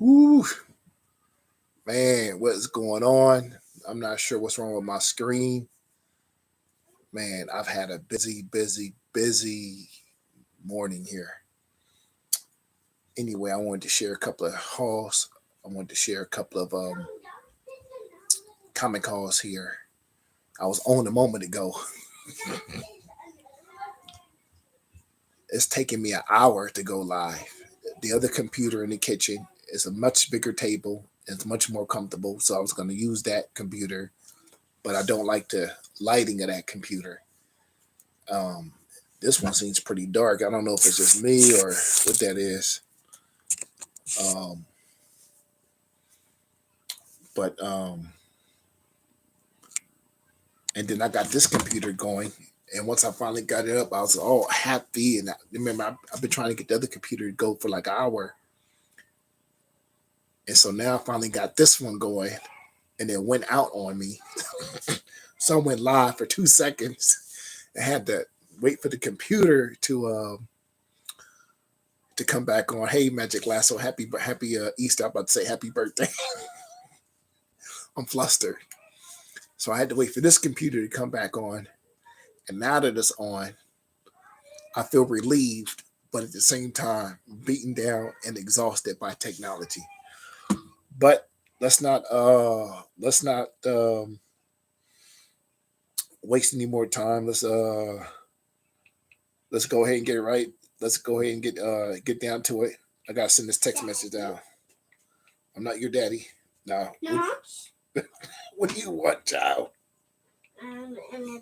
Whew, man, what's going on? I'm not sure what's wrong with my screen. Man, I've had a busy morning here. Anyway, I wanted to share a couple of hauls. I wanted to share a couple of comic hauls here. I was on a moment ago. It's taking me an hour to go live. The other computer in the kitchen is a much bigger table. It's much more comfortable, so I was going to use that computer, but I don't like the lighting of that computer. Um, this one seems pretty dark. I don't know if it's just me or what that is. Um, but and then I got this computer going. And once I finally got it up, I was all happy. And I've been trying to get the other computer to go for like an hour. And so now I finally got this one going, and it went out on me. So I went live for 2 seconds. I had to wait for the computer to come back on. Hey, Magic Lasso, happy Easter. I'm about to say happy birthday. I'm flustered. So I had to wait for this computer to come back on. And now that it's on, I feel relieved, but at the same time, beaten down and exhausted by technology. But let's not waste any more time. Let's go ahead and get it right. Let's go ahead and get down to it. I gotta send this text message down. I'm not your daddy. No. What do you want, child? And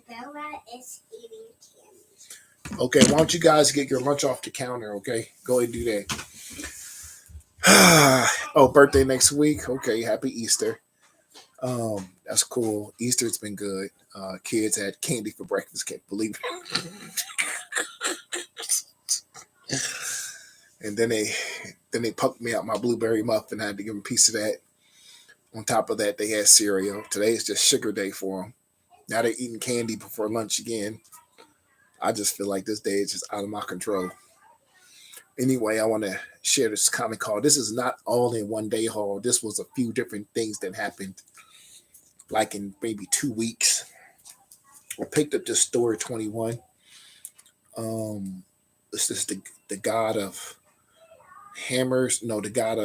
Bella is eating candy. Okay, why don't you guys get your lunch off the counter, okay? Go ahead and do that. Oh, birthday next week. Okay, happy Easter. That's cool. Easter's been good. Kids had candy for breakfast, can't believe it. And then they poked me out my blueberry muffin. I had to give them a piece of that. On top of that, they had cereal. Today's just sugar day for them. Now they're eating candy before lunch again. I just feel like this day is just out of my control. Anyway, I want to share this comic haul. This is not all in one day haul. This was a few different things that happened, like in maybe 2 weeks. I picked up this Story 21. This is the god of hammers. No, the god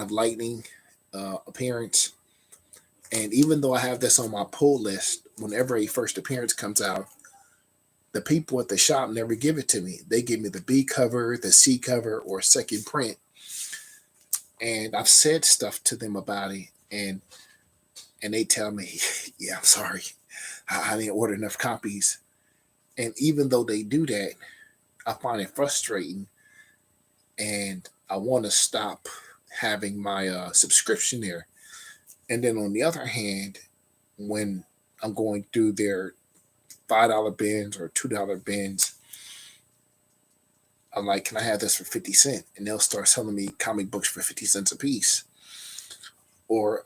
of lightning appearance. And even though I have this on my pull list, whenever a first appearance comes out, the people at the shop never give it to me. They give me the B cover, the C cover, or second print. And I've said stuff to them about it, and they tell me, "Yeah, I'm sorry, I didn't order enough copies." And even though they do that, I find it frustrating, and I want to stop having my subscription there. And then on the other hand, when I'm going through their $5 bins or $2 bins, I'm like, can I have this for 50 cents? And they'll start selling me comic books for 50 cents a piece. Or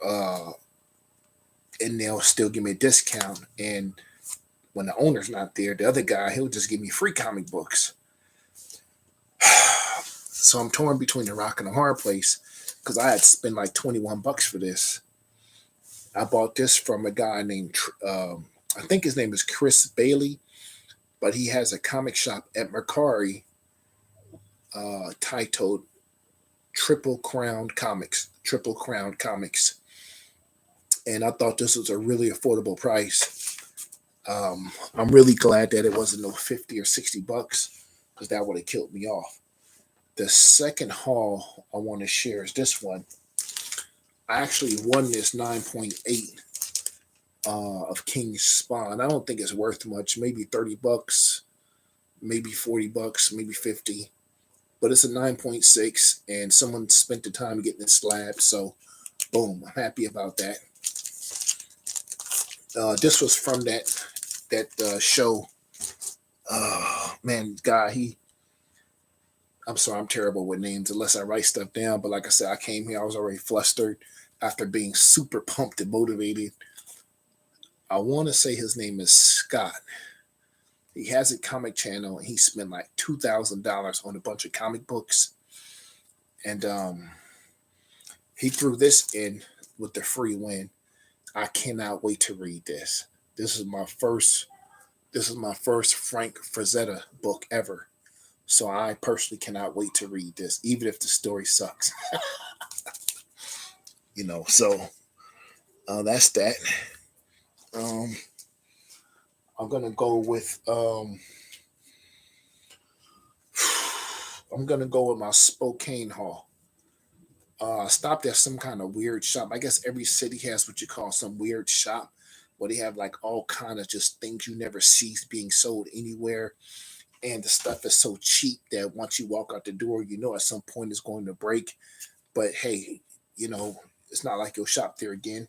and they'll still give me a discount. And when the owner's not there, the other guy, he'll just give me free comic books. So I'm torn between the rock and the hard place because I had spent like $21 for this. I bought this from a guy named I think his name is Chris Bailey, but he has a comic shop at Mercari titled Triple Crown Comics. Triple Crown Comics. And I thought this was a really affordable price. I'm really glad that it wasn't no 50 or $60 because that would have killed me off. The second haul I want to share is this one. I actually won this 9.8 of King's Spawn. I don't think it's worth much, maybe $30, maybe $40, maybe 50. But it's a 9.6, and someone spent the time getting it slabbed, so boom, I'm happy about that. This was from that show. Man, guy, I'm sorry, I'm terrible with names unless I write stuff down. But like I said, I came here, I was already flustered after being super pumped and motivated. I want to say his name is Scott. He has a comic channel and he spent like $2,000 on a bunch of comic books. and he threw this in with the free win. I cannot wait to read this. This is my first. This is my first Frank Frazetta book ever. So I personally cannot wait to read this, even if the story sucks. So that's that. Um, I'm gonna go with I'm gonna go with my Spokane haul. I stopped at some kind of weird shop. I guess every city has what you call some weird shop where they have like all kind of just things you never see being sold anywhere, and the stuff is so cheap that once you walk out the door, at some point it's going to break. But hey, you know, it's not like you'll shop there again.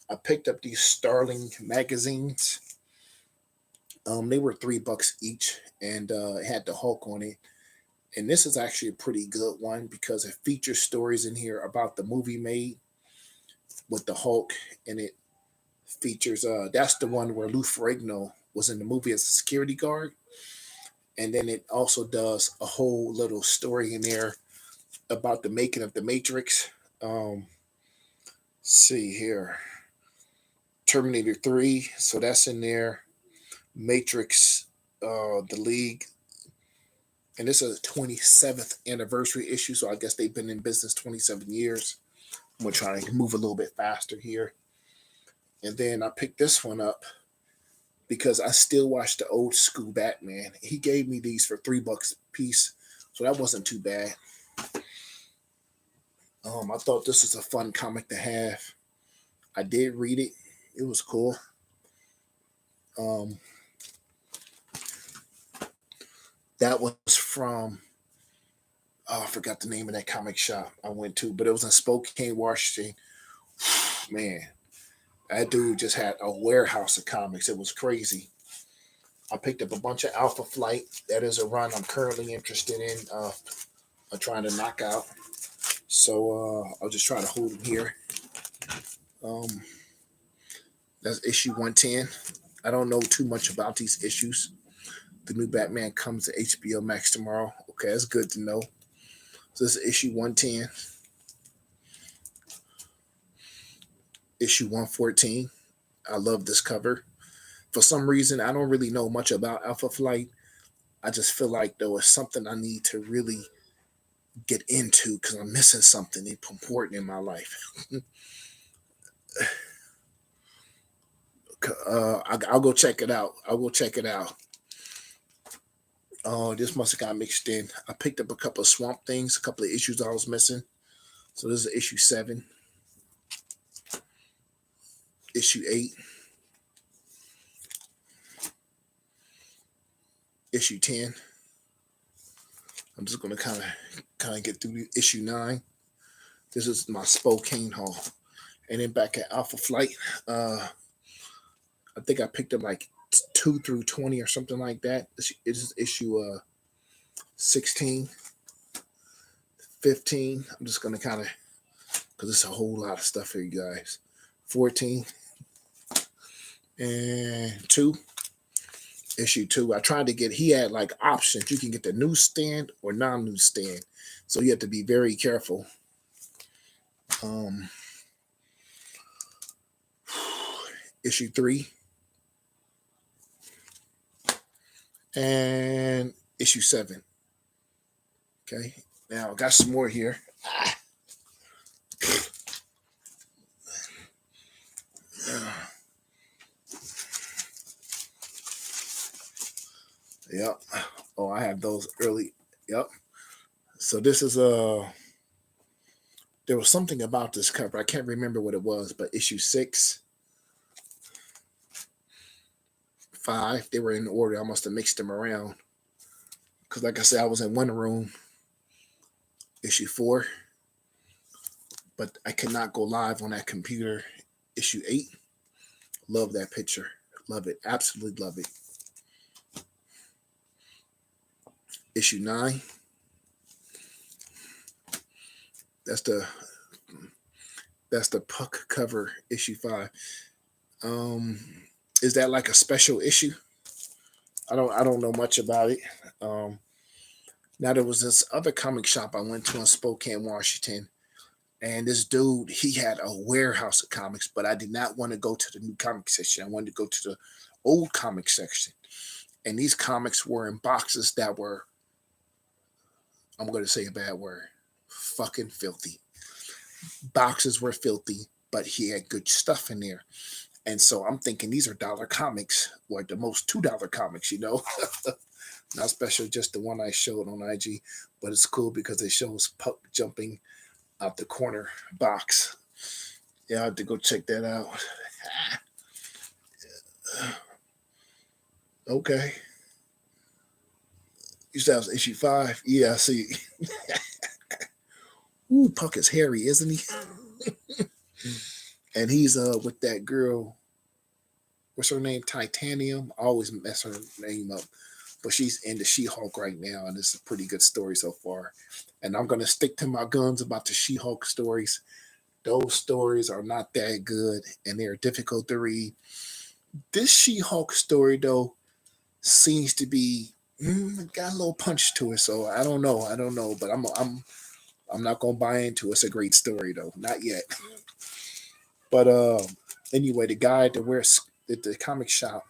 I picked up these Starling magazines. They were $3 each, and it had the Hulk on it. And this is actually a pretty good one because it features stories in here about the movie made with the Hulk, and it features that's the one where Lou Ferrigno was in the movie as a security guard, and then it also does a whole little story in there about the making of the Matrix. See here, Terminator 3, so that's in there. Matrix, the League, and this is a 27th anniversary issue, so I guess they've been in business 27 years. I'm gonna try to move a little bit faster here. And then I picked this one up because I still watch the old school Batman. He gave me these for $3 a piece, so that wasn't too bad. I thought this was a fun comic to have. I did read it. It was cool. That was from, I forgot the name of that comic shop I went to, but it was in Spokane, Washington. Man, that dude just had a warehouse of comics. It was crazy. I picked up a bunch of Alpha Flight. That is a run I'm currently interested in. I'm trying to knock out. So I'll just try to hold them here. That's issue 110. I don't know too much about these issues. The new Batman comes to HBO Max tomorrow. Okay, that's good to know. So this is issue 110. Issue 114. I love this cover. For some reason, I don't really know much about Alpha Flight. I just feel like there was something I need to really get into because I'm missing something important in my life. I'll go check it out. I will check it out. Oh, this must have got mixed in. I picked up a couple of Swamp Things, a couple of issues I was missing. So this is issue 7. Issue 8. Issue 10. I'm just gonna kind of get through issue 9. This is my Spokane haul, and then back at Alpha Flight, I think I picked up like 2 through 20 or something like that. This is issue 16, 15. I'm just gonna kind of, because it's a whole lot of stuff here, you guys. 14 and 2. Issue 2. I tried to get, he had like options. You can get the newsstand or non-newsstand. So you have to be very careful. Issue 3. And issue 7. Okay. Now I got some more here. Yep. Oh, I have those early. Yep. So this is there was something about this cover. I can't remember what it was, but issue 6, 5, they were in order. I must have mixed them around. Because like I said, I was in one room. Issue 4. But I cannot go live on that computer. Issue 8. Love that picture. Love it. Absolutely love it. Issue 9. That's the puck cover, issue 5. Is that like a special issue? I don't know much about it. Now there was this other comic shop I went to in Spokane, Washington, and this dude, he had a warehouse of comics, but I did not want to go to the new comic section. I wanted to go to the old comic section. And these comics were in boxes that were, I'm going to say a bad word, fucking filthy. Boxes were filthy, but he had good stuff in there. And so I'm thinking these are dollar comics, or the most $2 comics, you know. Not special, just the one I showed on IG, but it's cool because it shows Puck jumping out the corner box. Yeah, I have to go check that out. Okay. You said that was issue 5? Yeah, I see. Ooh, Puck is hairy, isn't he? And he's with that girl. What's her name? Titanium. I always mess her name up. But she's in the She-Hulk right now, and it's a pretty good story so far. And I'm gonna stick to my guns about the She-Hulk stories. Those stories are not that good, and they're difficult to read. This She-Hulk story, though, seems to be got a little punch to it. So I don't know, but I'm not gonna buy into it. It's a great story though, not yet. But anyway, the guy that wears at the comic shop,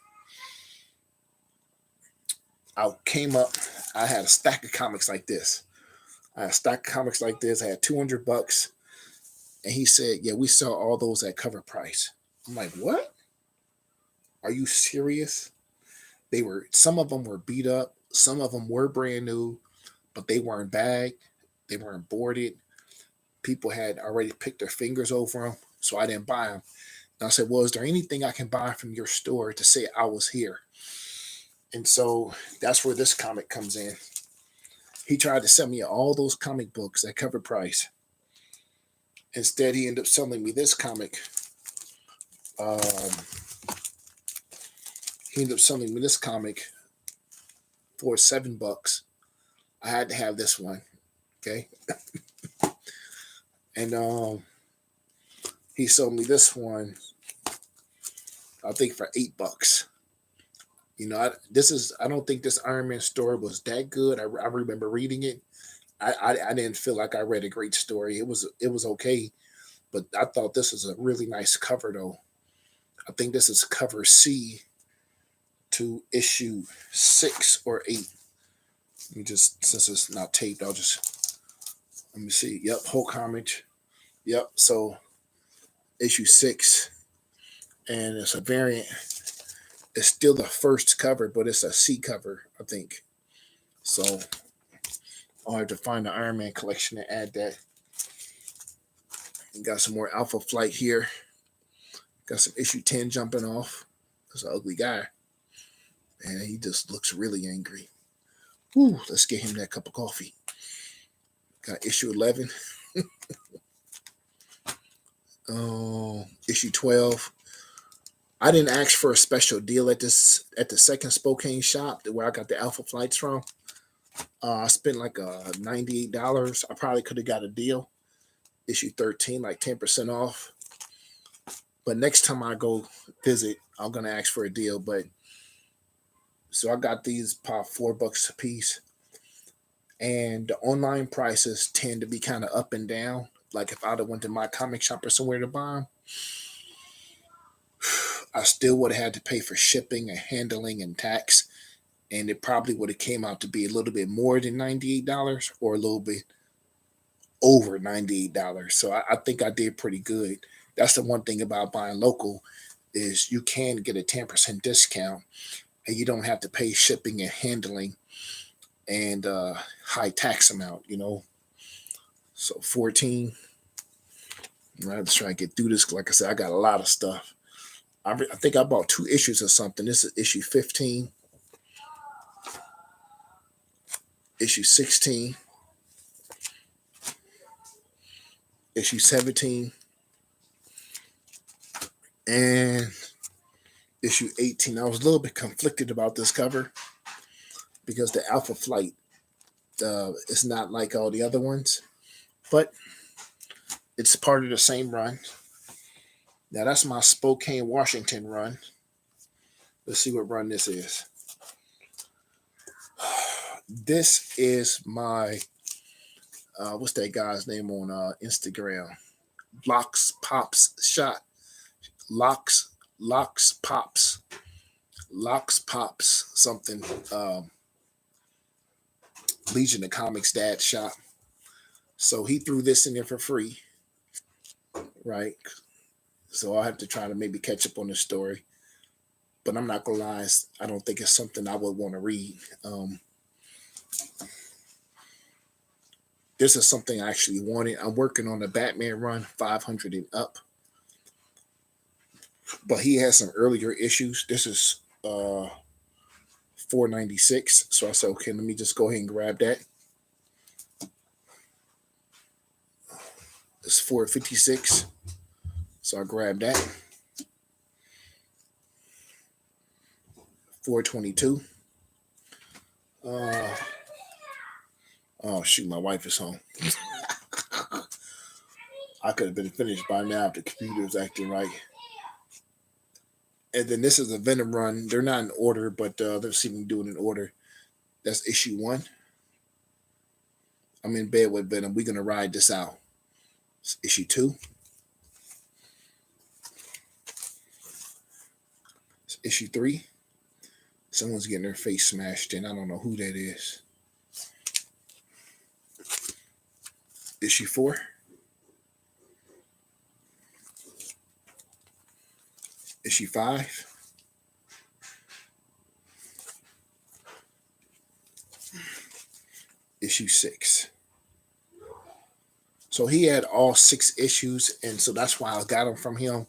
I came up. I had a stack of comics like this. I had a stack of comics like this. I had $200, and he said, "Yeah, we sell all those at cover price." I'm like, "What? Are you serious?" They were, some of them were beat up, some of them were brand new, but they weren't bagged, they weren't boarded. People had already picked their fingers over them, so I didn't buy them. And I said, "Well, is there anything I can buy from your store to say I was here?" And so that's where this comic comes in. He tried to sell me all those comic books at cover price. Instead, he ended up selling me this comic. Um, he ended up selling me this comic for $7. I had to have this one. Okay. And he sold me this one, I think, for $8. You know, I don't think this Iron Man story was that good. I remember reading it. I didn't feel like I read a great story. It was okay, but I thought this was a really nice cover though. I think this is cover C to issue 6 or 8. Let me just, since it's not taped, I'll just, let me see. Yep, Hulk homage. Yep. So issue 6, and it's a variant. It's still the first cover, but it's a C cover, I think. So I'll have to find the Iron Man collection and add that. And got some more Alpha Flight here. Got some issue 10 jumping off. That's an ugly guy. And he just looks really angry. Whew, let's get him that cup of coffee. Got issue 11. Issue 12. I didn't ask for a special deal at the second Spokane shop where I got the Alpha Flights from. I spent like $98. I probably could have got a deal. Issue 13, like 10% off. But next time I go visit, I'm gonna ask for a deal. But so I got these pop $4 a piece, and the online prices tend to be kind of up and down. Like if I'd have went to my comic shop or somewhere to buy them, I still would have had to pay for shipping and handling and tax, and it probably would have came out to be a little bit more than $98 or a little bit over $98. So I think I did pretty good. That's the one thing about buying local is you can get a 10% discount, and you don't have to pay shipping and handling and high tax amount, you know. So 14. Right, let's try to get through this. Like I said, I got a lot of stuff. I think I bought 2 issues or something. This is issue 15, issue 16, issue 17, and issue 18. I was a little bit conflicted about this cover because the Alpha Flight is not like all the other ones, but it's part of the same run. Now that's my Spokane, Washington run. Let's see what run this is. This is my what's that guy's name on Instagram? Locks Pops shot. Locks Locks Pops. Locks Pops something. Legion of Comics dad shop. So he threw this in there for free, right? So I'll have to try to maybe catch up on the story. But I'm not gonna lie, I don't think it's something I would want to read. This is something I actually wanted. I'm working on the Batman run, 500 and up, but he has some earlier issues. This is 496, so I said, okay, let me just go ahead and grab that. It's 456, so I grabbed that. 422. Oh shoot, my wife is home. I could have been finished by now if the computer was acting right. And then this is a Venom run. They're not in order, but they're seeming to do it in order. That's issue 1. I'm in bed with Venom. We're gonna ride this out. It's issue 2. It's issue 3. Someone's getting their face smashed in. I don't know who that is. Issue 4. Issue 5. Issue 6. So he had all 6 issues, and so that's why I got them from him.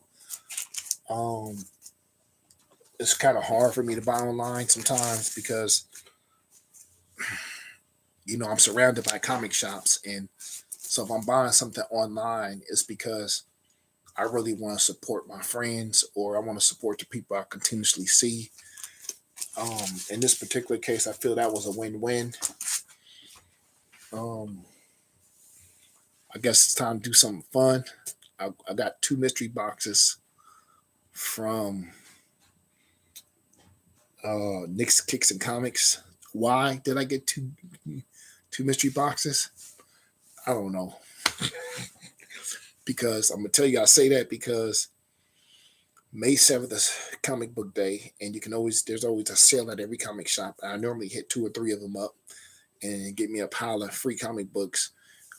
It's kind of hard for me to buy online sometimes because I'm surrounded by comic shops, and so if I'm buying something online, it's because I really want to support my friends or I want to support the people I continuously see. In this particular case, I feel that was a win-win. I guess it's time to do something fun. I got 2 mystery boxes from Nick's Kicks and Comics. Why did I get two mystery boxes? I don't know. Because I'm gonna tell you, I say that because May 7th is comic book day, and there's always a sale at every comic shop. I normally hit 2 or 3 of them up and get me a pile of free comic books.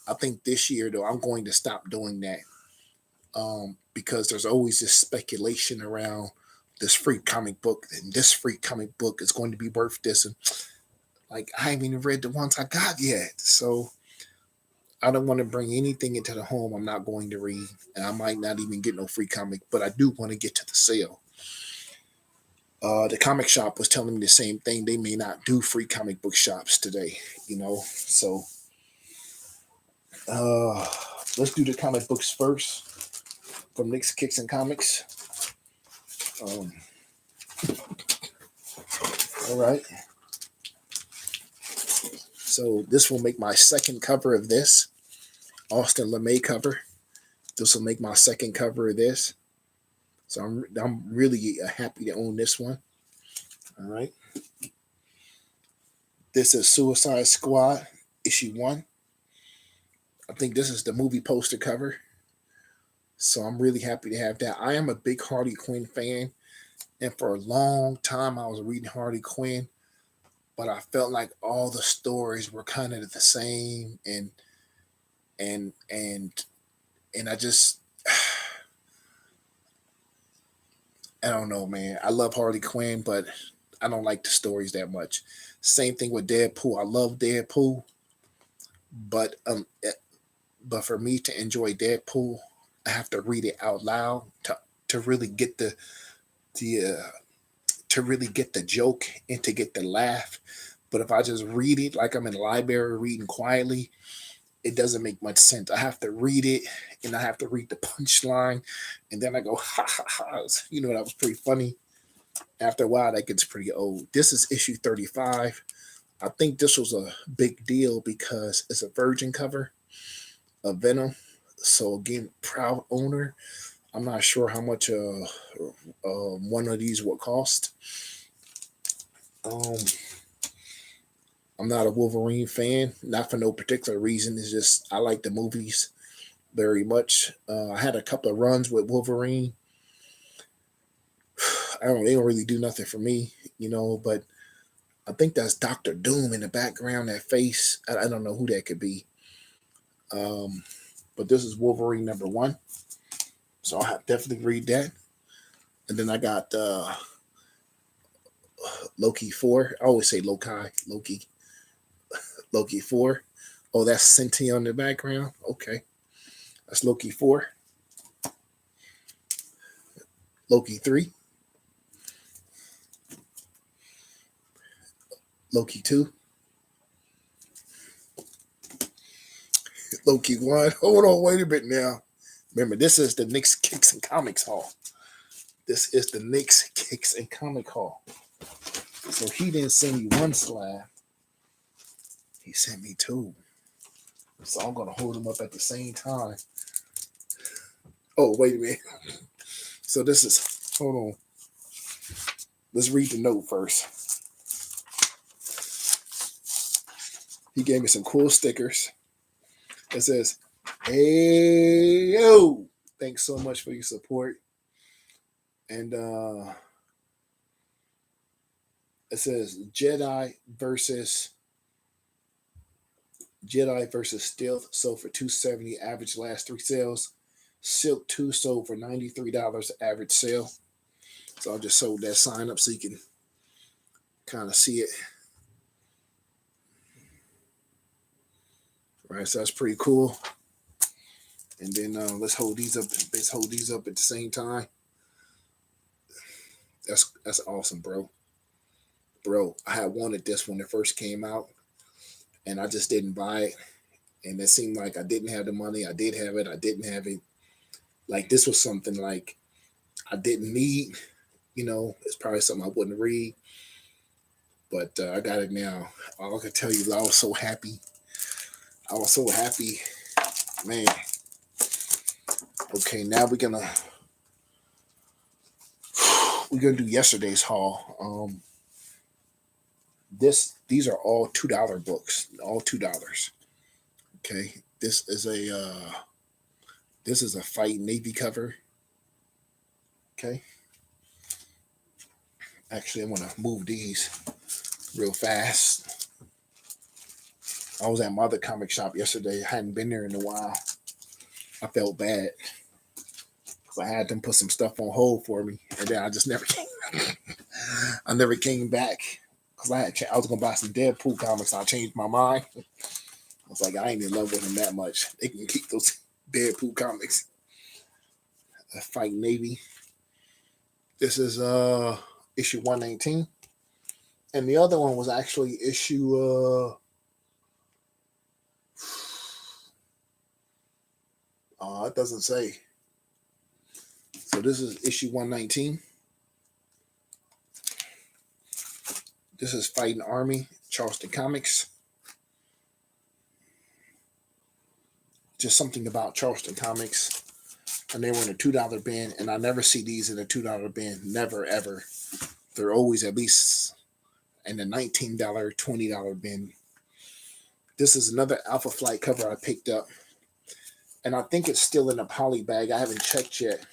I think this year though, I'm going to stop doing that. Because there's always this speculation around this free comic book, and this free comic book is going to be worth this. And like, I haven't even read the ones I got yet. So I don't want to bring anything into the home I'm not going to read. And I might not even get no free comic, but I do want to get to the sale. The comic shop was telling me the same thing. They may not do free comic book shops today, So let's do the comic books first from Nick's Kicks and Comics. All right. So this will make my second cover of this. Austin LeMay cover. This will make my second cover of this. So I'm really happy to own this one. All right. This is Suicide Squad, issue 1. I think this is the movie poster cover. So I'm really happy to have that. I am a big Harley Quinn fan. And for a long time, I was reading Harley Quinn. But I felt like all the stories were kind of the same. And I just... I don't know, man. I love Harley Quinn, but I don't like the stories that much. Same thing with Deadpool. I love Deadpool, but for me to enjoy Deadpool, I have to read it out loud to really get the to really get the joke and to get the laugh. But if I just read it like I'm in the library reading quietly, it doesn't make much sense. I have to read it, and I have to read the punchline, and then I go, ha ha ha. That was pretty funny. After a while, that gets pretty old. This is issue 35. I think this was a big deal because it's a virgin cover of Venom. So again, proud owner. I'm not sure how much one of these would cost. I'm not a Wolverine fan, not for no particular reason. It's just I like the movies very much. I had a couple of runs with Wolverine. They don't really do nothing for me, but I think that's Doctor Doom in the background, that face. I don't know who that could be. Um, but this is Wolverine #1. So I'll definitely read that. And then I got Loki 4. I always say Loki. Loki 4. Oh, that's Cynthia on the background. Okay. That's Loki 4. Loki 3. Loki 2. Loki 1. Hold on, wait a bit now. Remember, this is the Knicks Kicks and Comics Hall. This is the Knicks Kicks and Comic Hall. So he didn't send me one slab. He sent me 2. So I'm going to hold them up at the same time. Oh, wait a minute. So this is, hold on. Let's read the note first. He gave me some cool stickers. It says, "Hey, yo, thanks so much for your support." And it says Jedi versus Stealth sold for $270 average last 3 sales. Silk 2 sold for $93 average sale. So I just sold that sign up so you can kind of see it. Right, so that's pretty cool. And then let's hold these up. Let's hold these up at the same time. That's awesome, bro. Bro, I had wanted this when it first came out, and I just didn't buy it. And it seemed like I didn't have the money. I did have it. I didn't have it. Like, this was something like I didn't need. It's probably something I wouldn't read. But I got it now. All I can tell you is I was so happy. I was so happy. Man. Okay, now we're gonna do yesterday's haul. These are all $2 books. All $2. Okay. This is a Fight Navy cover. Okay. Actually, I'm gonna move these real fast. I was at my other comic shop yesterday. I hadn't been there in a while. I felt bad because I had them put some stuff on hold for me, and then I just never came. I never came back because I was gonna buy some Deadpool comics. I changed my mind. I was like, I ain't in love with them that much. They can keep those Deadpool comics. Fight Navy. This is issue 119, and the other one was actually issue. It doesn't say. So this is issue 119. This is Fighting Army, Charleston Comics. Just something about Charleston Comics. And they were in a $2 bin, and I never see these in a $2 bin. Never, ever. They're always at least in the $19, $20 bin. This is another Alpha Flight cover I picked up. And I think it's still in a poly bag. I haven't checked yet.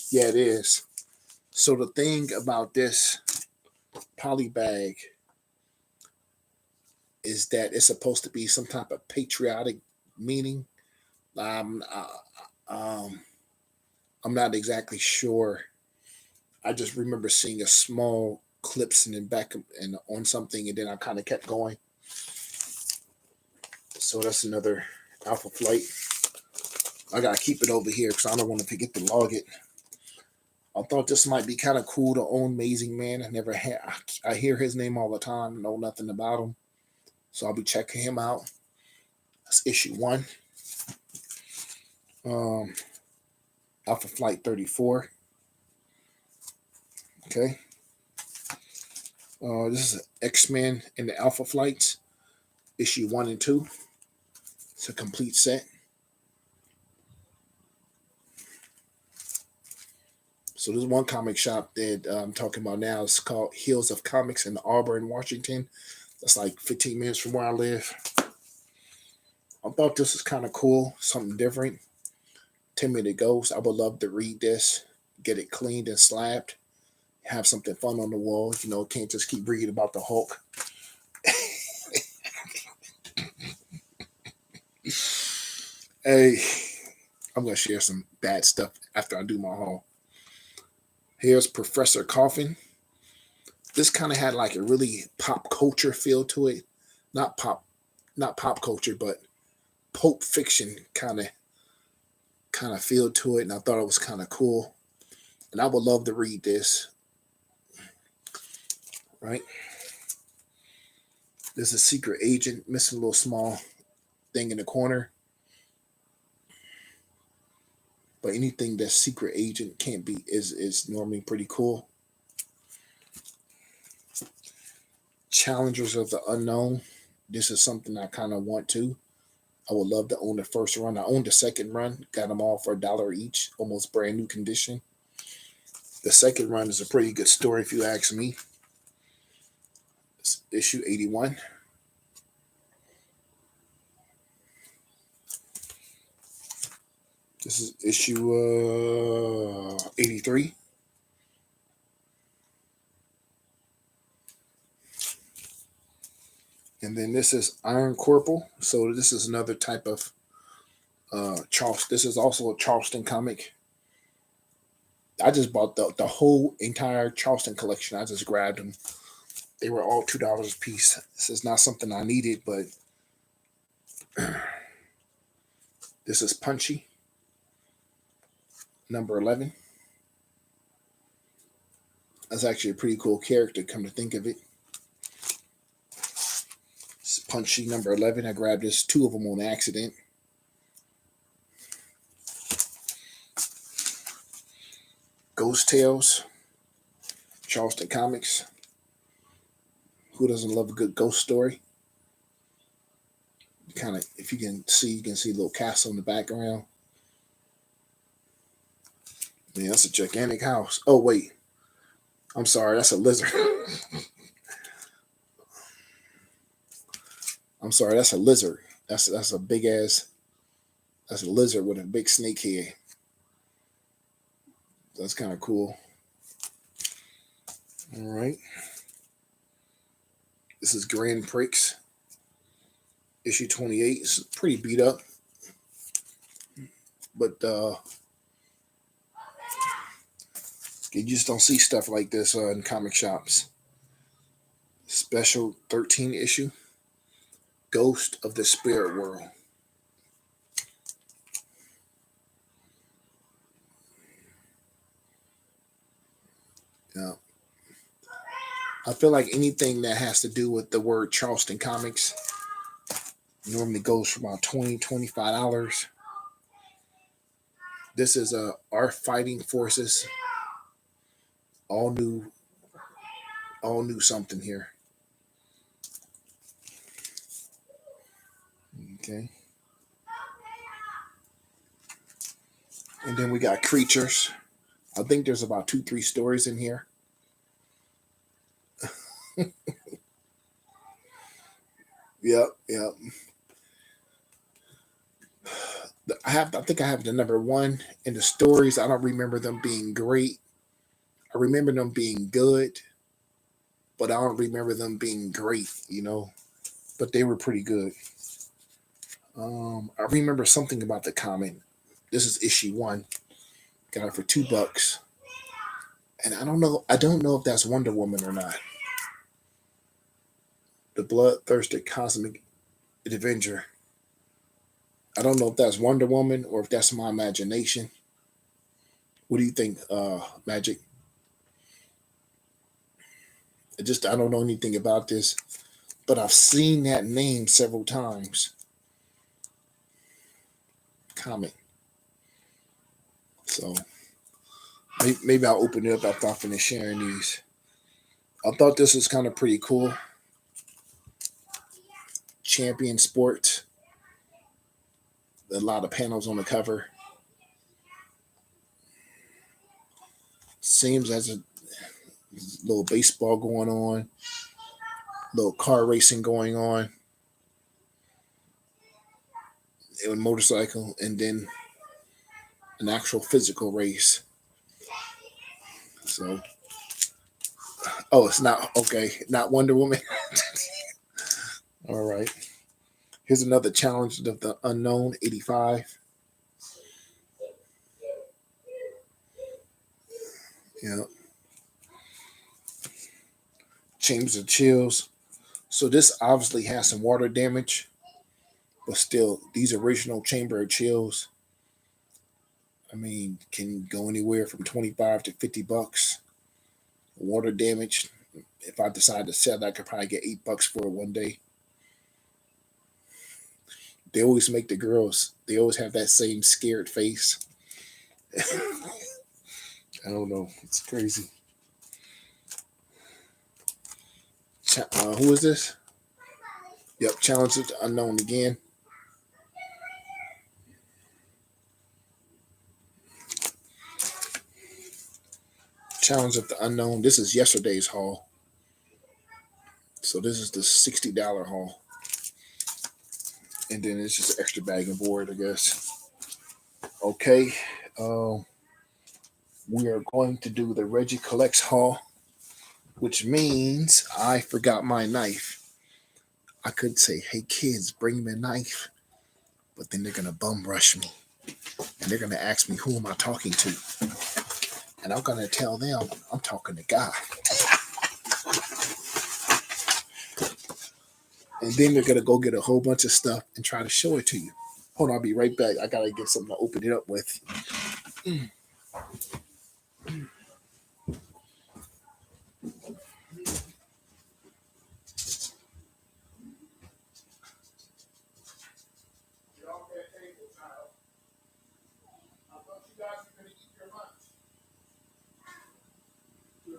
Yeah, it is. So the thing about this poly bag is that it's supposed to be some type of patriotic meaning. I'm not exactly sure. I just remember seeing a small clips in the back and on something, and then I kind of kept going. So that's another Alpha Flight. I gotta keep it over here because I don't want to forget to log it. I thought this might be kind of cool to own Amazing Man. I hear his name all the time, know nothing about him. So I'll be checking him out. That's issue 1. Alpha Flight 34. Okay. This is X-Men in the Alpha Flights, issue 1 and 2. It's a complete set. So there's one comic shop that I'm talking about now. It's called Hills of Comics in Auburn, Washington. That's like 15 minutes from where I live. I thought this was kind of cool, something different. 10-minute Ghost. I would love to read this, get it cleaned and slabbed, have something fun on the wall. Can't just keep reading about the Hulk. Hey, I'm going to share some bad stuff after I do my haul. Here's Professor Coffin. This kind of had like a really pop culture feel to it. Not pop culture, but Pulp Fiction kind of feel to it, and I thought it was kind of cool. And I would love to read this. Right? There's a secret agent missing a little small thing in the corner. But anything that secret agent can't be is normally pretty cool. Challengers of the Unknown. This is something I kind of want to. I would love to own the first run. I owned the second run. Got them all for $1 each. Almost brand new condition. The second run is a pretty good story if you ask me. It's issue 81. This is issue 83. And then this is Iron Corporal. So this is another type of Charleston. This is also a Charleston comic. I just bought the whole entire Charleston collection. I just grabbed them. They were all $2 a piece. This is not something I needed, but this is Punchy, number 11. That's actually a pretty cool character, come to think of it. It's Punchy, number 11. I grabbed this, 2 of them on accident. Ghost Tales, Charleston Comics. Who doesn't love a good ghost story? Kind of, if you can see a little castle in the background. Man, that's a gigantic house. Oh, wait. I'm sorry, that's a lizard. I'm sorry, that's a lizard. That's a big ass. That's a lizard with a big snake head. That's kind of cool. All right. This is Grand Prix, issue 28. It's pretty beat up, but you just don't see stuff like this in comic shops. Special 13 issue, Ghost of the Spirit World. Yeah. I feel like anything that has to do with the word Charleston Comics normally goes for about $20, $25. This is our fighting forces. All new something here. Okay. And then we got Creatures. I think there's about 2-3 stories in here. Yep. I think I have the number 1. In the stories, I don't remember them being great. I remember them being good, but I don't remember them being great, But they were pretty good. I remember something about the comic. This is issue 1. Got it for $2. And I don't know if that's Wonder Woman or not. The Bloodthirsty Cosmic Avenger. I don't know if that's Wonder Woman or if that's my imagination. What do you think, Magic? I don't know anything about this, but I've seen that name several times. Comic. So maybe I'll open it up after I finish sharing these. I thought this was kind of pretty cool. Champion Sports. A lot of panels on the cover. Seems as a little baseball going on, little car racing going on, a motorcycle, and then an actual physical race. So, oh, it's not okay. Not Wonder Woman. All right. Here's another challenge of the unknown 85. Yeah. Chambers of Chills. So this obviously has some water damage, but still, these original Chamber of Chills, I mean, can go anywhere from 25 to $50. Water damage. If I decide to sell that, I could probably get $8 for it one day. They always make the girls, they always have that same scared face. I don't know. It's crazy. Who is this? Yep, Challenge of the Unknown again. Challenge of the Unknown. This is yesterday's haul. So this is the $60 haul. And then it's just an extra bag and board, I guess. Okay. We are going to do the Reggie Collects haul, which means I forgot my knife. I could say, hey kids, bring me a knife. But then they're going to bum rush me. And they're going to ask me, who am I talking to? And I'm going to tell them, I'm talking to God. And then they're going to go get a whole bunch of stuff and try to show it to you. Hold on, I'll be right back. I got to get something to open it up with.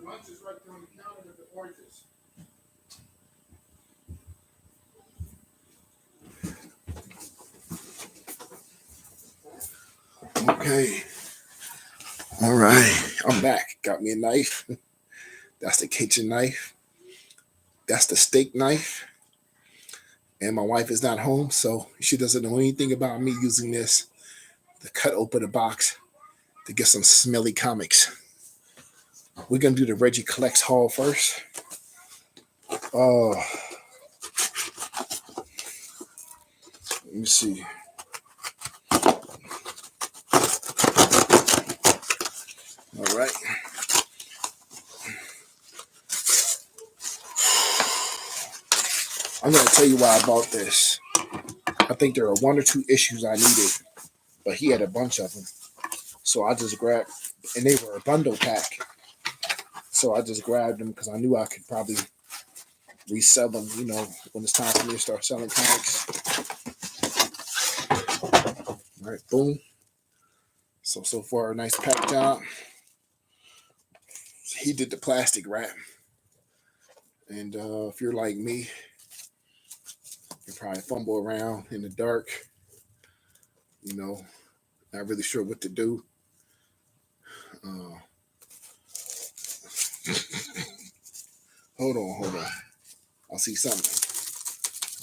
Lunch is right there on the counter with the oranges. Okay. All right. I'm back. Got me a knife. That's the kitchen knife. That's the steak knife. And my wife is not home, so she doesn't know anything about me using this to cut open a box to get some smelly comics. We're going to do the Reggie Collects haul first. Oh, let me see. All right. I'm going to tell you why I bought this. I think there are one or two issues I needed, but he had a bunch of them. So I just grabbed, and they were a bundle pack. So I just grabbed them because I knew I could probably resell them, when it's time for me to start selling comics. All right, boom. So far, a nice pack job. He did the plastic wrap. And if you're like me, you probably fumble around in the dark, not really sure what to do. Hold on. I'll see something.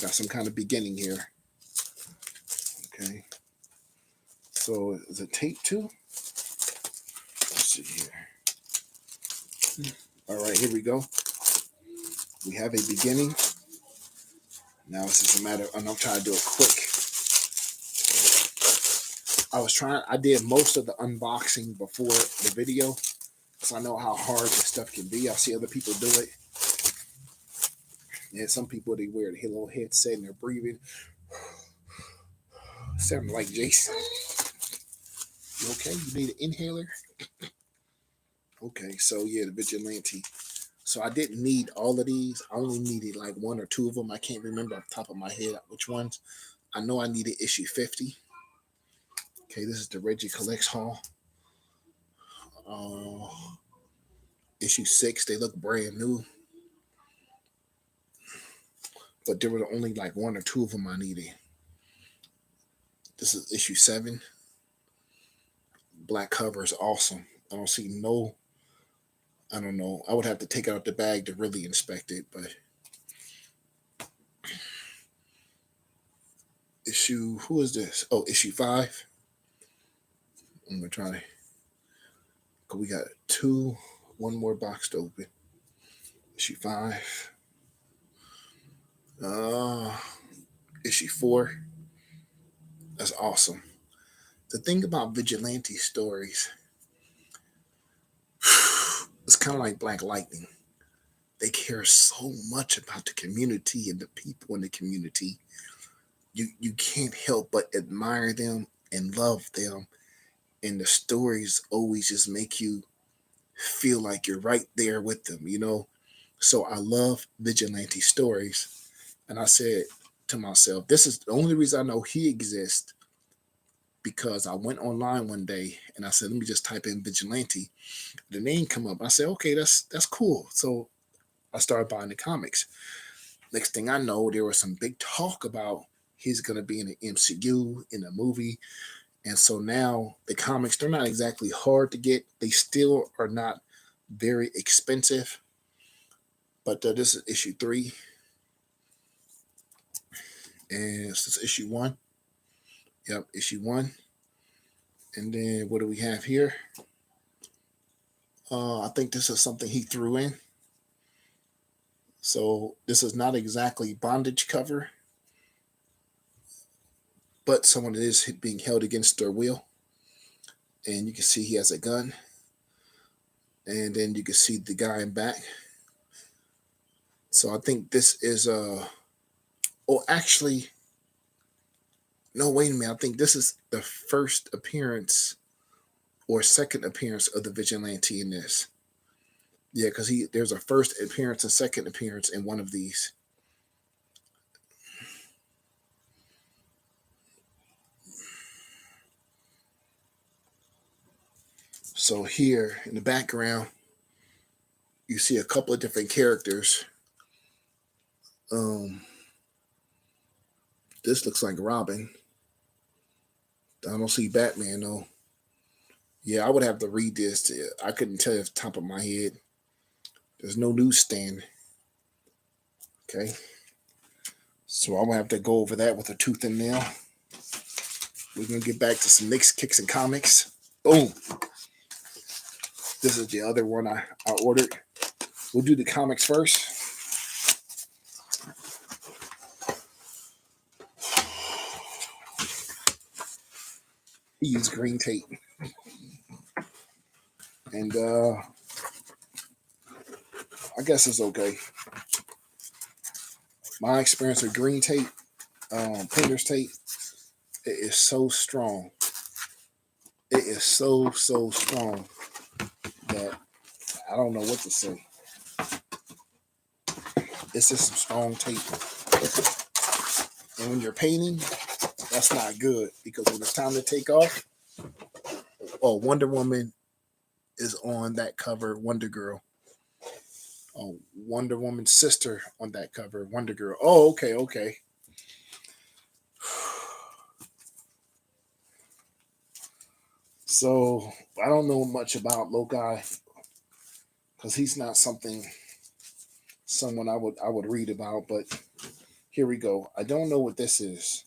Got some kind of beginning here. Okay. So is it tape too? Let's see here. All right, here we go. We have a beginning. Now it's just a matter of, and I'm trying to do it quick. I did most of the unboxing before the video, so I know how hard this stuff can be. I see other people do it. And some people, they wear the little headset and they're breathing. Sounding like Jason. You okay? You need an inhaler? Okay, so yeah, the Vigilante. So I didn't need all of these. I only needed like one or two of them. I can't remember off the top of my head which ones. I know I needed issue 50. Okay, this is the Reggie Collects haul. Issue 6, they look brand new. But there were only like one or two of them I needed. This is issue 7. Black cover is awesome. I don't see no I don't know. I would have to take it out the bag to really inspect it, but issue, who is this? Oh, issue 5. I'm gonna try to, we got one more box to open. Issue 5. Uh, issue 4. That's awesome. The thing about vigilante stories, it's kind of like Black Lightning. They care so much about the community and the people in the community. You can't help but admire them and love them. And the stories always just make you feel like you're right there with them, you know? So I love vigilante stories. And I said to myself, this is the only reason I know he exists, because I went online one day and I said, let me just type in vigilante. The name come up. I said, okay, that's cool. So I started buying the comics. Next thing I know, there was some big talk about he's going to be in the MCU, in a movie. And so now the comics, they're not exactly hard to get. They still are not very expensive. But this is issue 3. And this is issue 1. Yep, issue 1. And then what do we have here? I think this is something he threw in. So this is not exactly bondage cover, but someone is being held against their will. And you can see he has a gun. And then you can see the guy in back. So I think this is actually, no, wait a minute. I think this is the first appearance or second appearance of the vigilante in this. Yeah, because there's a first appearance and second appearance in one of these. So here in the background, you see a couple of different characters. This looks like Robin. I don't see Batman though. Yeah, I would have to read this. I couldn't tell you off the top of my head. There's no newsstand. Okay. So I'm gonna have to go over that with a tooth and nail. We're gonna get back to some Knicks, Kicks, and Comics. Boom. This is the other one I ordered. We'll do the comics first. He used green tape. And I guess it's okay. My experience with green tape, painter's tape, it is so strong. It is so strong that I don't know what to say. It's just some strong tape. And when you're painting, that's not good, because when it's time to take off, oh, Wonder Woman is on that cover, Wonder Girl. Oh, Wonder Woman's sister on that cover, Wonder Girl. Oh, okay. So I don't know much about Loki, because he's not someone I would read about. But here we go. I don't know what this is.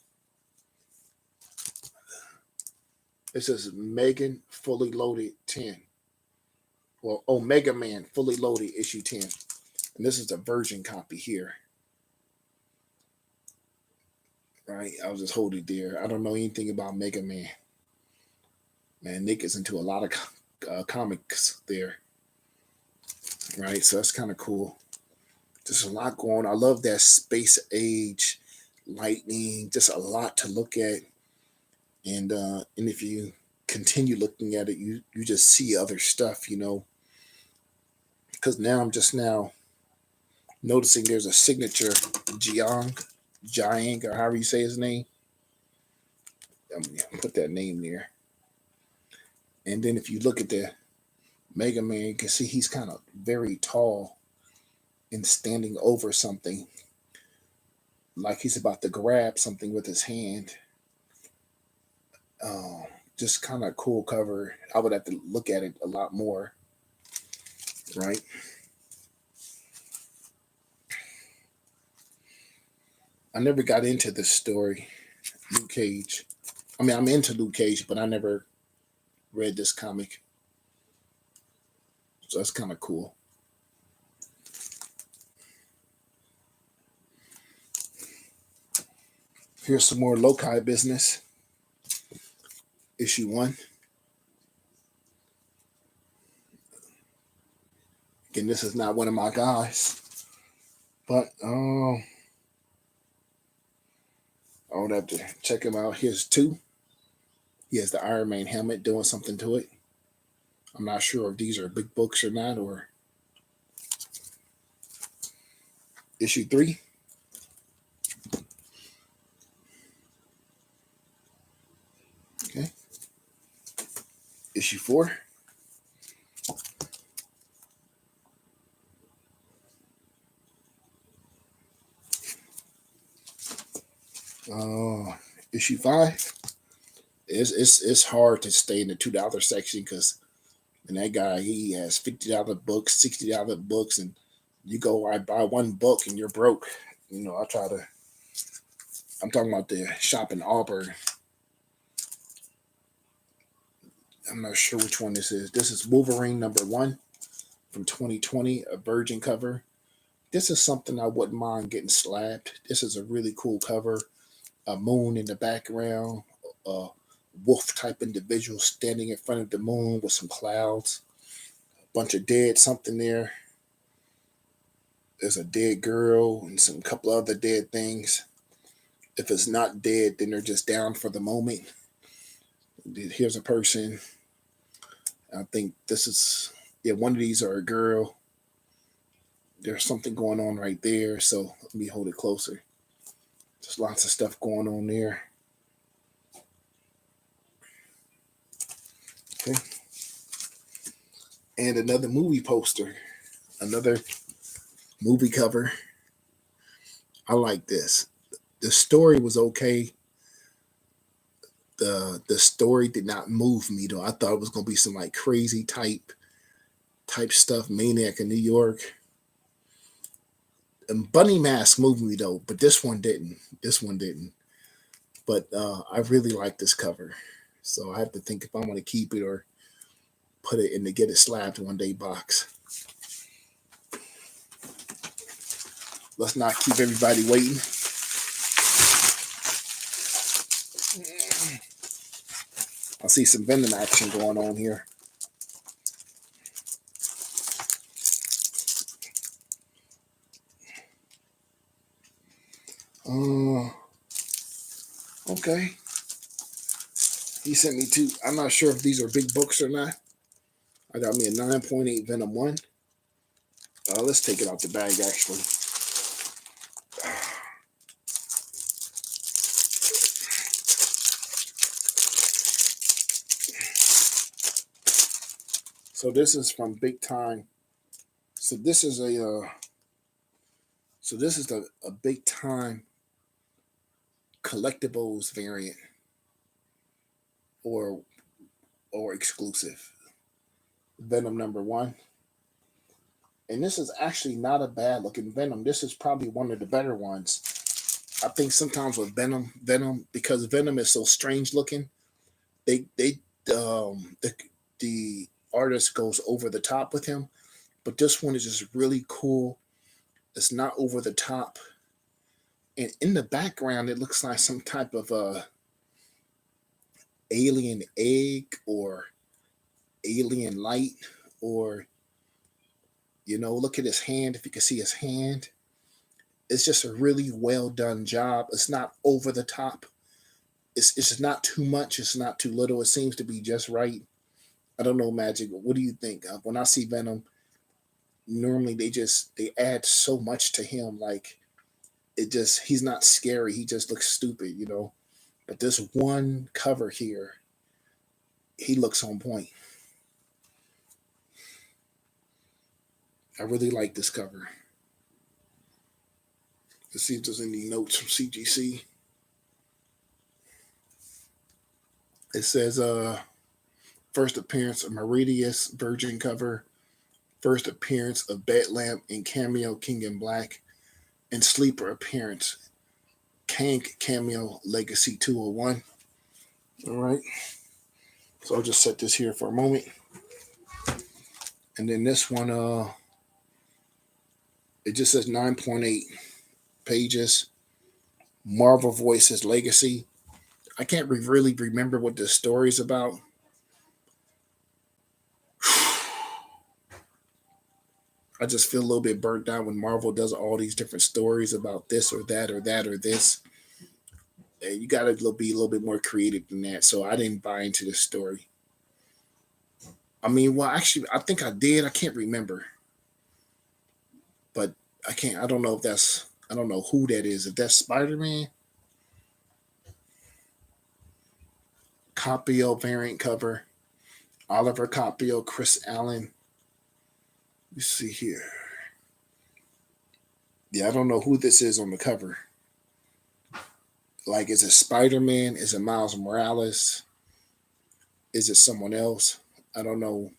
It says Megan Fully Loaded 10. Well, Mega Man Fully Loaded issue 10. And this is the version copy here. Right? I'll just hold it there. I don't know anything about Mega Man. Man, Nick is into a lot of comics there. Right? So that's kind of cool. There's a lot going on. I love that space age lightning. Just a lot to look at. And if you continue looking at it, you just see other stuff, you know. Because now I'm just now noticing there's a signature Jiang, or however you say his name. I'm gonna put that name there. And then if you look at the Mega Man, you can see he's kind of very tall and standing over something, like he's about to grab something with his hand. Just kind of cool cover. I would have to look at it a lot more. right? I never got into this story, Luke Cage. I mean, I'm into Luke Cage, but I never read this comic, so that's kind of cool. Here's some more Lokai business. Issue 1. Again, this is not one of my guys, but I would have to check him out. Here's 2. He has the Iron Man helmet doing something to it. I'm not sure if these are big books or not, or issue 3. Okay. Issue 4. Issue 5. It's hard to stay in the $2 section because that guy, he has $50 books, $60 books, and you go, I buy one book and you're broke. I try to. I'm talking about the shop in Auburn. I'm not sure which one this is. This is Wolverine #1 from 2020, a virgin cover. This is something I wouldn't mind getting slabbed. This is a really cool cover. A moon in the background, a wolf type individual standing in front of the moon with some clouds, a bunch of dead something there. There's a dead girl and some couple other dead things. If it's not dead, then they're just down for the moment. Here's a person. I think this is, yeah, one of these are a girl. There's something going on right there. So let me hold it closer. There's lots of stuff going on there. Okay. And another movie poster. Another movie cover. I like this. The story was okay. The story did not move me though. I thought it was gonna be some like crazy type stuff, Maniac in New York. And Bunny Mask moved me though, but this one didn't. This one didn't. But I really like this cover. So I have to think if I want to keep it or put it in the get it slapped one day box. Let's not keep everybody waiting. I see some Venom action going on here. Okay. He sent me 2. I'm not sure if these are big books or not. I got me a 9.8 Venom 1. Let's take it out the bag, actually. So this is from Big Time. So this is a Big Time collectibles variant or exclusive. Venom #1. And this is actually not a bad looking Venom. This is probably one of the better ones. I think sometimes with Venom, because Venom is so strange looking, they the artist goes over the top with him. But this one is just really cool. It's not over the top. And in the background, it looks like some type of alien egg or alien light, or look at his hand. If you can see his hand, it's just a really well done job. It's not over the top. It's not too much. It's not too little. It seems to be just right. I don't know, Magic. What do you think? When I see Venom, normally they add so much to him. Like he's not scary. He just looks stupid. But this one cover here, he looks on point. I really like this cover. Let's see if there's any notes from CGC. It says first appearance of Meridius Virgin cover. First appearance of Bedlam in cameo King in Black, and sleeper appearance Kang cameo Legacy 201. All right. So I'll just set this here for a moment. And then this one, it just says 9.8 pages. Marvel Voices Legacy. I can't really remember what this story is about. I just feel a little bit burnt out when Marvel does all these different stories about this or that or that or this. And you got to be a little bit more creative than that. So I didn't buy into this story. I mean, well, actually, I think I did. I can't remember. But I don't know if that's, I don't know who that is. If that's Spider-Man, Capio variant cover, Oliver Capio, Chris Allen. You see here. Yeah, I don't know who this is on the cover. Like, is it Spider-Man? Is it Miles Morales? Is it someone else? I don't know.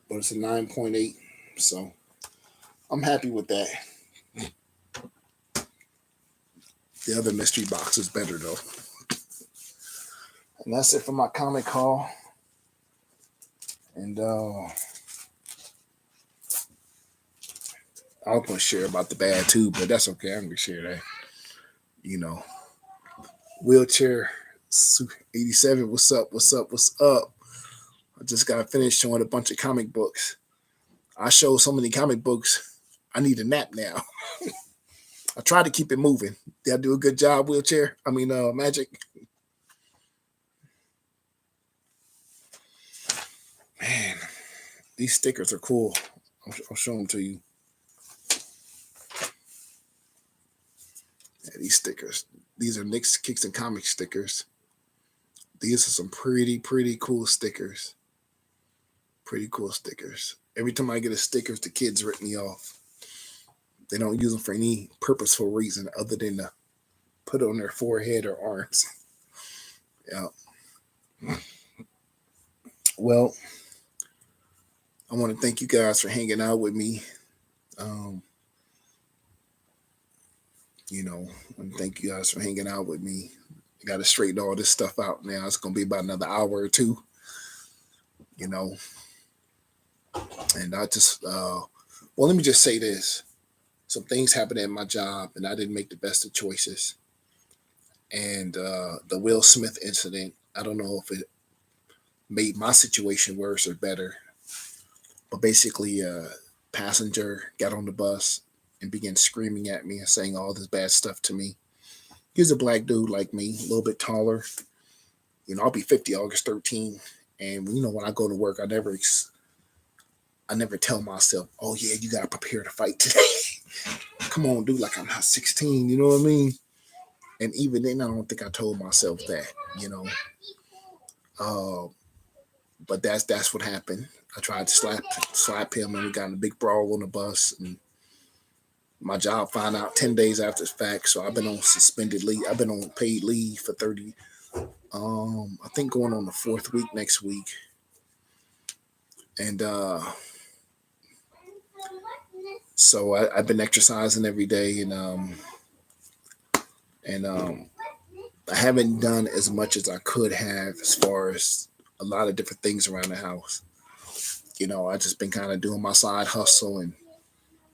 But it's a 9.8. So I'm happy with that. The other mystery box is better, though. And that's it for my comic haul. And I was going to share about the bad too, but that's okay. I'm going to share that. You know, Wheelchair 87. What's up? What's up? What's up? I just got finished showing a bunch of comic books. I show so many comic books, I need a nap now. I try to keep it moving. Did I do a good job, Wheelchair? I mean, Magic? Man, these stickers are cool. I'll show them to you. Yeah, these stickers. These are Nick's Kicks and Comics stickers. These are some pretty cool stickers. Pretty cool stickers. Every time I get a sticker, the kids rip me off. They don't use them for any purposeful reason other than to put it on their forehead or arms. Yeah. Well, I want to thank you guys for hanging out with me. I want to thank you guys for hanging out with me. I got to straighten all this stuff out now. It's going to be about another hour or two. And I just, let me just say this. Some things happened at my job, and I didn't make the best of choices. And the Will Smith incident, I don't know if it made my situation worse or better. But basically, a passenger got on the bus and began screaming at me and saying all this bad stuff to me. He's a black dude like me, a little bit taller. I'll be 50 August 13. And, when I go to work, I never tell myself, oh, yeah, you got to prepare to fight today. Come on, dude, like I'm not 16, you know what I mean? And even then, I don't think I told myself that, But that's what happened. I tried to slap him, and we got in a big brawl on the bus. And my job found out 10 days after the fact, so I've been on suspended leave. I've been on paid leave for 30. I think going on the 4th week next week. And so I've been exercising every day, and I haven't done as much as I could have as far as a lot of different things around the house. I just been kind of doing my side hustle and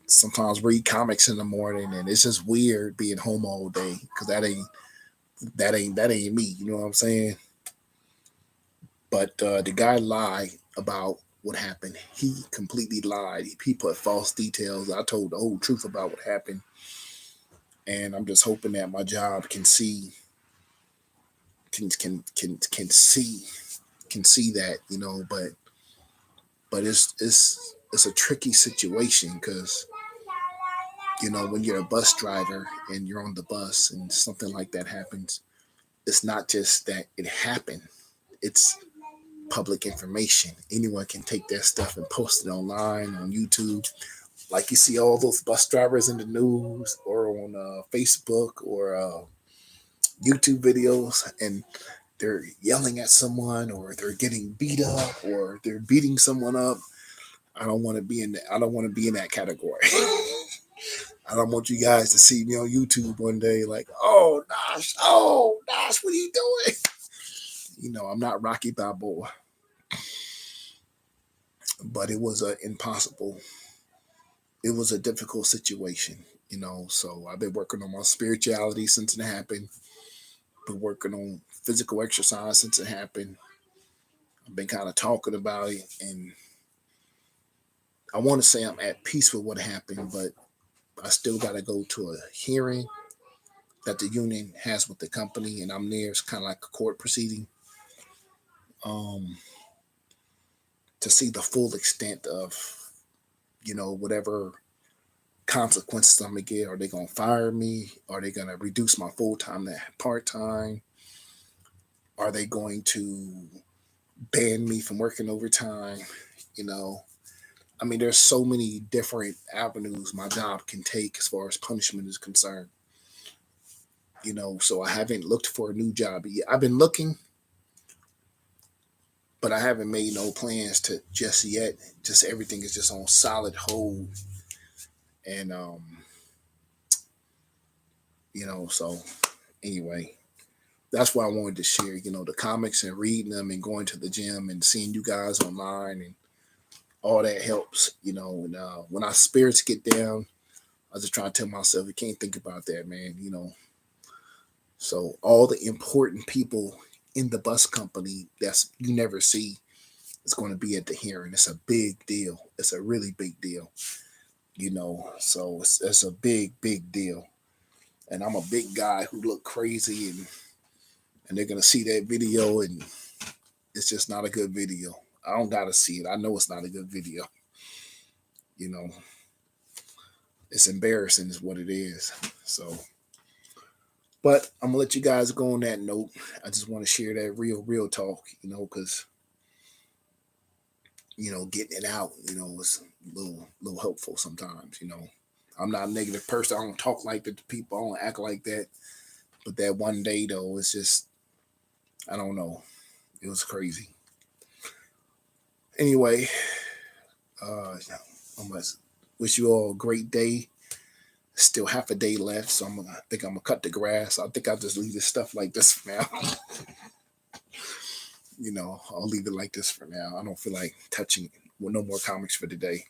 sometimes read comics in the morning, and it's just weird being home all day because that ain't me. You know what I'm saying? But the guy lied about what happened. He completely lied. He put false details. I told the whole truth about what happened, and I'm just hoping that my job can see that, but it's a tricky situation because when you're a bus driver and you're on the bus and something like that happens, it's not just that it happened, it's public information. Anyone can take that stuff and post it online on YouTube, like you see all those bus drivers in the news or on Facebook or YouTube videos, and they're yelling at someone, or they're getting beat up, or they're beating someone up. I don't want to be in that. I don't want to be in that category. I don't want you guys to see me on YouTube one day like, oh Nosh, what are you doing? I'm not Rocky Balboa, but it was a impossible. It was a difficult situation, So I've been working on my spirituality since it happened. Been working on physical exercise since it happened. I've been kind of talking about it, and I want to say I'm at peace with what happened, but I still got to go to a hearing that the union has with the company, and I'm there. It's kind of like a court proceeding, um, to see the full extent of, whatever consequences I'm gonna get. Are they gonna fire me? Are they gonna reduce my full time to part time? Are they going to ban me from working overtime? You know, there's so many different avenues my job can take as far as punishment is concerned. So I haven't looked for a new job yet. I've been looking, but I haven't made no plans to just yet. Just everything is just on solid hold, and so anyway, that's why I wanted to share, the comics and reading them and going to the gym and seeing you guys online and all that helps, and when our spirits get down, I just try to tell myself, you can't think about that, man. So all the important people in the bus company that's you never see is going to be at the hearing. It's a big deal. It's a really big deal, so it's a big, big deal. And I'm a big guy who look crazy, and they're going to see that video, and it's just not a good video. I don't got to see it. I know it's not a good video. You know, it's embarrassing is what it is. So, but I'm gonna let you guys go on that note. I just want to share that real talk, because getting it out, is a little helpful sometimes. I'm not a negative person. I don't talk like that to people. I don't act like that. But that one day though, it's just, I don't know. It was crazy. Anyway, I must wish you all a great day. Still half a day left, so I think I'm gonna cut the grass. I think I'll just leave this stuff like this for now. I'll leave it like this for now. I don't feel like touching with no more comics for today.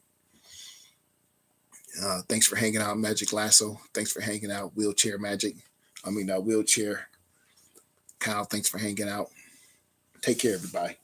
Thanks for hanging out, Magic Lasso. Thanks for hanging out, Wheelchair Magic. Wheelchair Kyle. Thanks for hanging out. Take care, everybody.